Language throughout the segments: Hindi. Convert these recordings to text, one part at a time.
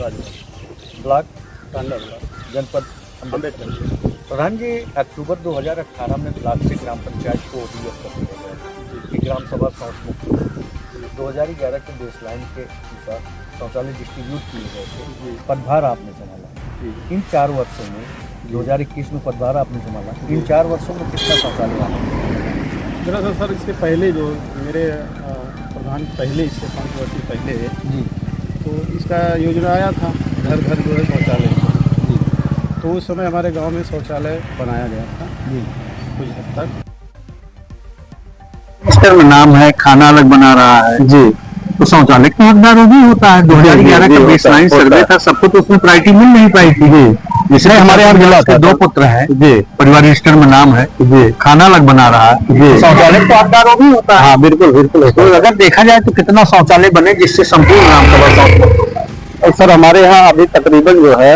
राजगंज ब्लॉक टांडा ब्लॉक जनपद अम्बेडकर। प्रधान जी, अक्टूबर 2018 में ब्लॉक से ग्राम पंचायत को ODF कर दिया गया कि ग्राम सभा शौच मुक्त। 2011 के बेसलाइन के अनुसार शौचालय डिस्ट्रीब्यूट किए गए थे। पदभार आपने संभाला। इन 4 वर्षों में 2021 में पदभार आपने संभाला, इन 4 वर्षों में कितना शौचालय आना? दरअसल सर, इसके पहले जो मेरे प्रधान पहले इससे 5 वर्ष पहले जी, तो इसका योजना आया था घर घर जो है शौचालय जी। तो उस समय हमारे गांव में शौचालय बनाया गया था जी, कुछ हद तक। मिनिस्टर में नाम है, खाना अलग बना रहा है जी, तो शौचालय का हकदार भी होता है। 2011 का बेसलाइन सर्वे था, सबको तो उसमें प्रायोरिटी मिल नहीं पाई थी। जी, जिसमें हमारे यहाँ जिला के 2 पुत्र हैं जी, परिवार रजिस्टर में नाम है जी, खाना अलग बना रहा है जी, तो शौचालय तो हकदार भी होता है। हाँ बिल्कुल बिल्कुल। तो अगर देखा जाए तो कितना शौचालय बने जिससे संपूर्ण ग्राम सभा शौच मुक्त हो? और सर हमारे यहाँ अभी तकरीबन जो है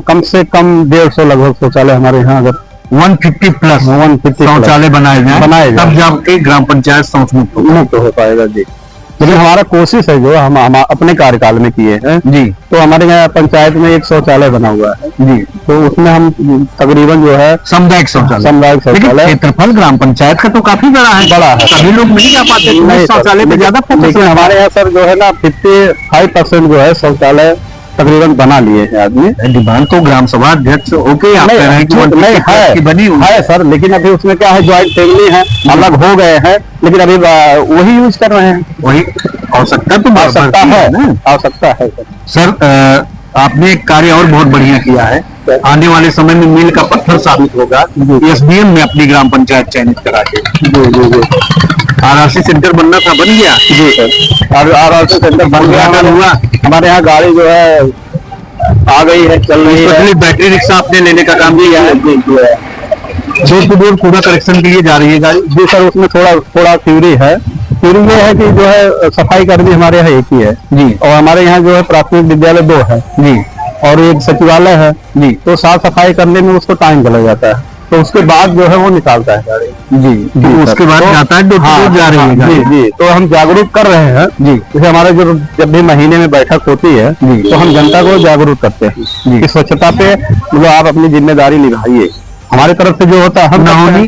कम से कम 150 लगभग शौचालय हमारे यहाँ अगर 150 प्लस 150 शौचालय बनाए जाए तब जाके ग्राम पंचायत शौच मुक्त मुक्त हो पाएगा जी। लेकिन हमारा कोशिश है जो हम अपने कार्यकाल में किए हैं जी। तो हमारे यहाँ पंचायत में एक शौचालय बना हुआ है जी, तो उसमें हम तकरीबन जो है सामुदायिक शौचालय सामुदायिक लेकिन शौचालय क्षेत्रफल ग्राम पंचायत का तो काफी बड़ा है सभी लोग नहीं जा पाते तो नहीं शौचालय पे ज्यादा फोकस लेकिन हमारे यहाँ सर जो है ना 55% जो है शौचालय तकरीबन बना लिए हैं आदमी। डिमांड तो ग्राम सभा अध्यक्ष होके आप कह रहे हैं कि नहीं है, बनी हुई है सर, लेकिन अभी उसमें क्या है ज्वाइंट फैमिली है, अलग हो गए हैं, लेकिन अभी वही यूज कर रहे हैं। वही आवश्यकता तो आवश्यकता है ना, आवश्यकता है सर। आपने एक कार्य और बहुत बढ़िया किया है, आने वाले समय में मील का पत्थर साबित होगा। SDM ने अपनी ग्राम पंचायत चयनित करा के जी जी जी RRC सेंटर बनना था, बन गया जी सर। RRC सेंटर बन गया हुआ। हमारे यहाँ गाड़ी जो है आ गई है, चल रही है। बैटरी रिक्शा आपने लेने का काम किया है, दूर से दूर कूड़ा कलेक्शन के लिए जा रही है गाड़ी जी सर। उसमें थोड़ा थ्योरी है। थ्योरी ये है कि जो है सफाई कर्मी हमारे यहाँ एक ही है जी, और हमारे यहाँ जो है प्राथमिक विद्यालय 2 है जी और एक सचिवालय है जी। तो साफ सफाई करने में उसको टाइम चला जाता है, तो उसके बाद जो है वो निकालता है गाड़ी जी, तो उसके बाद जाता है जा रही है जी जी। तो हम जागरूक कर रहे हैं जी। जैसे हमारे जब भी महीने में बैठक होती है जी, तो हम जनता को जागरूक करते हैं कि स्वच्छता पे मतलब आप अपनी जिम्मेदारी निभाइए। हमारी तरफ से जो होता है, हम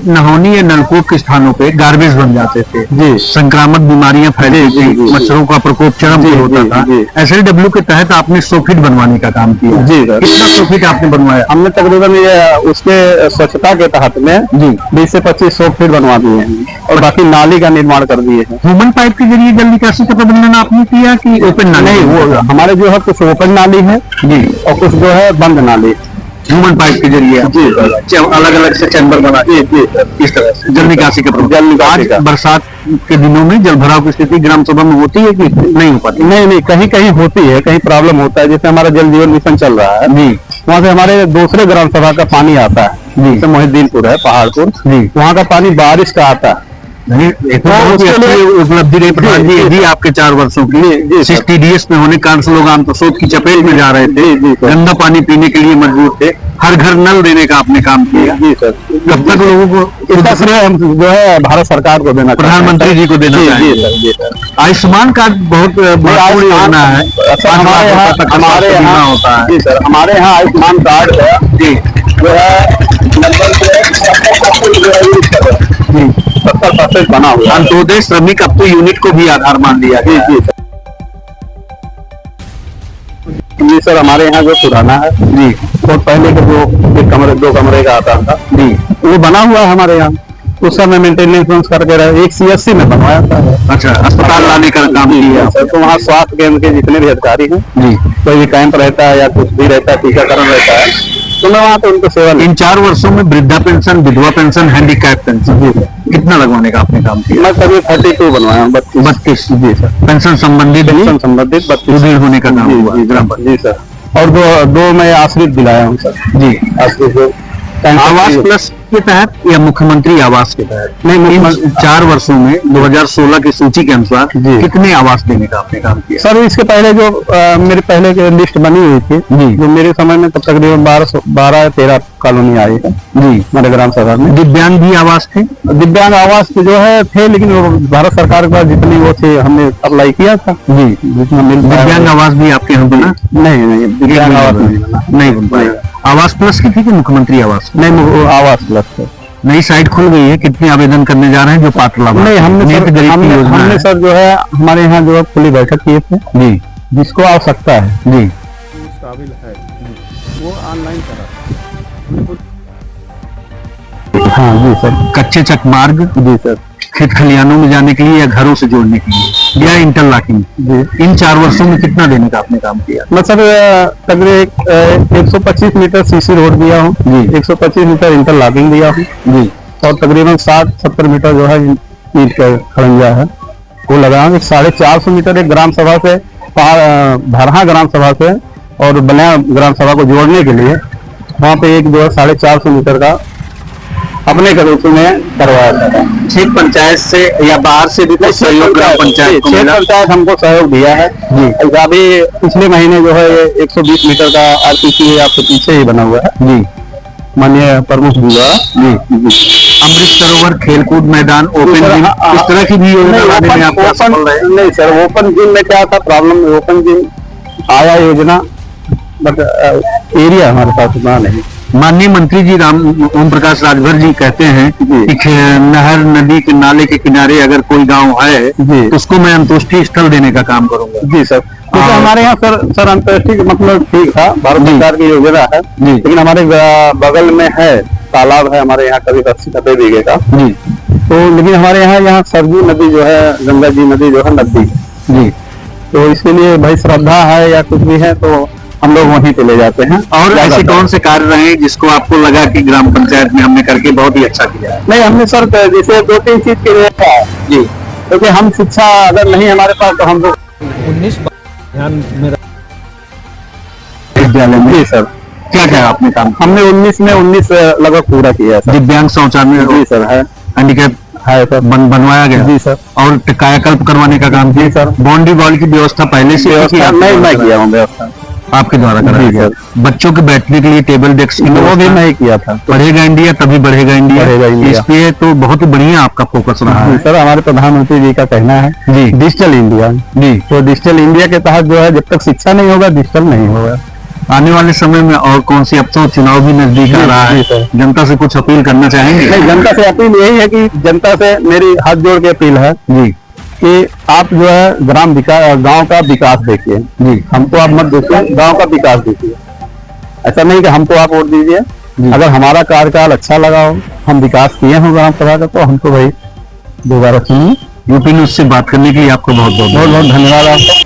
नहौनी या नलकूप के स्थानों पे गार्बेज बन जाते थे जी, संक्रामक बीमारियां फैलती थी, मच्छरों का प्रकोप चरम पे होता था। SLW के तहत आपने 100 फीट बनवाने का काम किया जी सर। कितना 100 फीट आपने बनवाया? हमने तकरीबन ये उसके स्वच्छता के तहत में जी 20 से 25 100 फीट बनवा दिए हैं और बाकी नाली का निर्माण कर दिए हैं। ह्यूमन पाइप के जरिए जल निकासी का प्रबंधन आपने किया कि ओपन नाली? नहीं, वो हमारे जो है कुछ ओपन नाली है जी और कुछ जो है बंद नाली ह्यूमन पाइप के जरिए जी अलग अलग से चैम्बर बना जी जी इस तरह से जल निकासी का आज बरसात के दिनों में जल भराव की स्थिति ग्राम सभा में होती है कि नहीं हो पाती? नहीं, कहीं कहीं होती है, कहीं प्रॉब्लम होता है। जैसे हमारा जल जीवन मिशन चल रहा है जी, वहाँ से हमारे दूसरे ग्राम सभा का पानी आता है जी, जैसे मोहिद्दीनपुर है पहाड़पुर जी, वहाँ का पानी बारिश का आता है। उपलब्धि रही प्रधान जी आपके 4 वर्षों की 60 DS में होने कारण से लोग आम सोच की चपेट में जा रहे थे, गंदा पानी पीने के लिए मजबूर थे, हर घर नल देने का आपने काम किया जी सर। कब तक लोगों को इसका श्रेय हम जो है भारत सरकार को देना, प्रधानमंत्री जी को देना चाहिए। आयुष्मान कार्ड बहुत योजना है, हमारे यहाँ होता है जी सर। हमारे यहाँ आयुष्मान कार्ड है जी जो है लगभग 70% बना हुआ है। अंत्योदय श्रमिक अब तो यूनिट को भी आधार मान लिया जी जी जी सर। हमारे यहाँ जो पुराना है जी, बहुत पहले के जो 2 कमरे का आता था जी, वो बना हुआ है हमारे यहाँ। उस समय मेंटेनेंस करके रहे, एक CSC में बनवाया था। अच्छा, अस्पताल लाने का काम किया सर। तो वहाँ स्वास्थ्य केंद्र के जितने भी अधिकारी हैं जी, कोई भी कैंप रहता है या कुछ भी रहता है, टीकाकरण रहता है, तो मैं वहाँ पे उनको सेवा इन 4 वर्षों में वृद्धा पेंशन, विधवा पेंशन, हैंडीकैप पेंशन जी सर कितना लगवाने का आपने काम किया? मैं कभी 32 बनवाया हूँ, 32 जी सर। पेंशन संबंधित 32 होने का काम हुआ जी सर। और दो मैं आश्रित दिलाया हूँ सर जी, आश्रित जो आवास प्लस के तहत या मुख्यमंत्री आवास के तहत? नहीं, इन 4 वर्षों में 2016 की सूची के अनुसार जी। कितने आवास देने का आपने काम किया? सर इसके पहले जो मेरे पहले की लिस्ट बनी हुई थी जी। जो मेरे समय में तब तकरीबन 12-13 कॉलोनी आई है जी। हमारे ग्राम सभा में। दिव्यांग भी आवास थे? दिव्यांग आवास जो है थे, लेकिन वो भारत सरकार के पास जितनी वो थी हमने अप्लाई किया था जी। जितना मिल दिव्यांग आवास भी आपके यहाँ बना? नहीं दिव्यांग आवास नहीं बना। नहीं बन पाया। आवास प्लस की थी कि मुख्यमंत्री आवास? नहीं वो आवास प्लस है। नई साइट खुल गई है, कितने आवेदन करने जा रहे हैं जो पात्र लाभार्थी? नहीं हमने नेत्र सर गरीब की योजना हमने है। सर जो है हमारे यहाँ जो है खुली बैठक किए थे जी जिसको आवश्यकता है जी काबिल है वो ऑनलाइन करा। हाँ जी सर। कच्चे चक मार्ग जी सर। खेत खलिहानों में जाने के लिए या घरों से जोड़ने के लिए या इंटरलॉकिंग, जी इन 4 वर्षों में कितना देने का आपने काम किया? मैं सर तकरीबन 125 मीटर सीसी रोड दिया हूँ जी। 125 मीटर इंटरलॉकिंग दिया हूँ जी और तकरीबन 60-70 मीटर जो है ईंट का खड़ंजा है वो लगाऊंगे। 450 मीटर एक ग्राम सभा से भरहा ग्राम सभा से और बलिया ग्राम सभा को जोड़ने के लिए वहाँ पे एक जो है 450 मीटर का अपने के रूप में करवाया था। ठीक पंचायत से या बाहर से भी कोई सहयोग ग्राम पंचायत को मिला? पंचायत हमको सहयोग दिया है जी। अभी पिछले महीने जो है ये 120 मीटर का आरपीसी आपके पीछे ही बना हुआ है जी माननीय प्रमुख जी द्वारा। जी। अमृत सरोवर खेलकूद मैदान ओपन जिम इस तरह की भी योजना लाने में आप सफल रहे? नहीं सर ओपन जिम में क्या था प्रॉब्लम, ओपन जिम आया योजना बट एरिया हमारे पास उतना नहीं। माननीय मंत्री जी ओम प्रकाश राजभर जी कहते हैं कि नहर नदी के नाले के किनारे अगर कोई गांव है जी। तो उसको मैं अंतोष्टि स्थल देने का काम करूंगा। जी सर क्योंकि हमारे यहाँ सर अंतर्राष्ट्रीय मतलब ठीक था, भारत सरकार की योजना है जी। लेकिन हमारे बगल में है तालाब है हमारे यहाँ कभी 80-90 बीघे का जी तो, लेकिन हमारे यहाँ सरजू नदी जो है गंगा जी नदी जो है नदी जी। तो इसके लिए भाई श्रद्धा है या कुछ भी है तो हम लोग वहीं पे ले जाते हैं। और ऐसे कौन से कार्य रहे जिसको आपको लगा कि ग्राम पंचायत में हमने करके बहुत ही अच्छा किया? नहीं हमने सर जैसे 2-3 चीज के लिए जी क्योंकि हम शिक्षा अगर नहीं हमारे पास तो हम लोग 19 ध्यान मेरा विद्यालय में? जी सर क्या क्या आपने काम? हमने 19 में 19 लगभग पूरा किया है सर। दिव्यांग शौचालय जी सर है हैंडीकैप है सर बनवाया गया जी सर। और कायाकल्प करवाने का काम किया? जी सर। बाउंड्री वॉल की व्यवस्था पहले से व्यवस्था नहीं मैं किया हूँ व्यवस्था आपके द्वारा कराया जी गया? सर। बच्चों के बैठने के लिए टेबल डेस्क की वो भी व्यवस्था? मैं किया था। बढ़ेगा इंडिया तभी बढ़ेगा इंडिया, बढ़ेगा इंडिया। इस पे तो बहुत ही बढ़िया आपका फोकस रहा जी है। सर हमारे प्रधानमंत्री जी का कहना है जी डिजिटल इंडिया जी। तो डिजिटल इंडिया के तहत जो है जब तक शिक्षा नहीं होगा डिजिटल नहीं होगा। आने वाले समय में और कौन सी, अब तो चुनाव भी नजदीक आ जी, रहा जी है, सर। जनता से कुछ अपील करना चाहेंगे? नहीं जनता से अपील यही है कि जनता से मेरी हाथ जोड़ के अपील है जी कि आप जो है ग्राम विकास गांव का विकास देखिए जी हमको आप मत देखिए गांव का विकास देखिए। ऐसा नहीं कि हमको आप वोट दीजिए, अगर हमारा कार्यकाल अच्छा लगा हो हम विकास किए हो ग्राम सभा का तो हमको भाई दोबारा चुनिए। यूपी न्यूज से बात करने के लिए आपको बहुत बहुत बहुत बहुत धन्यवाद आपका।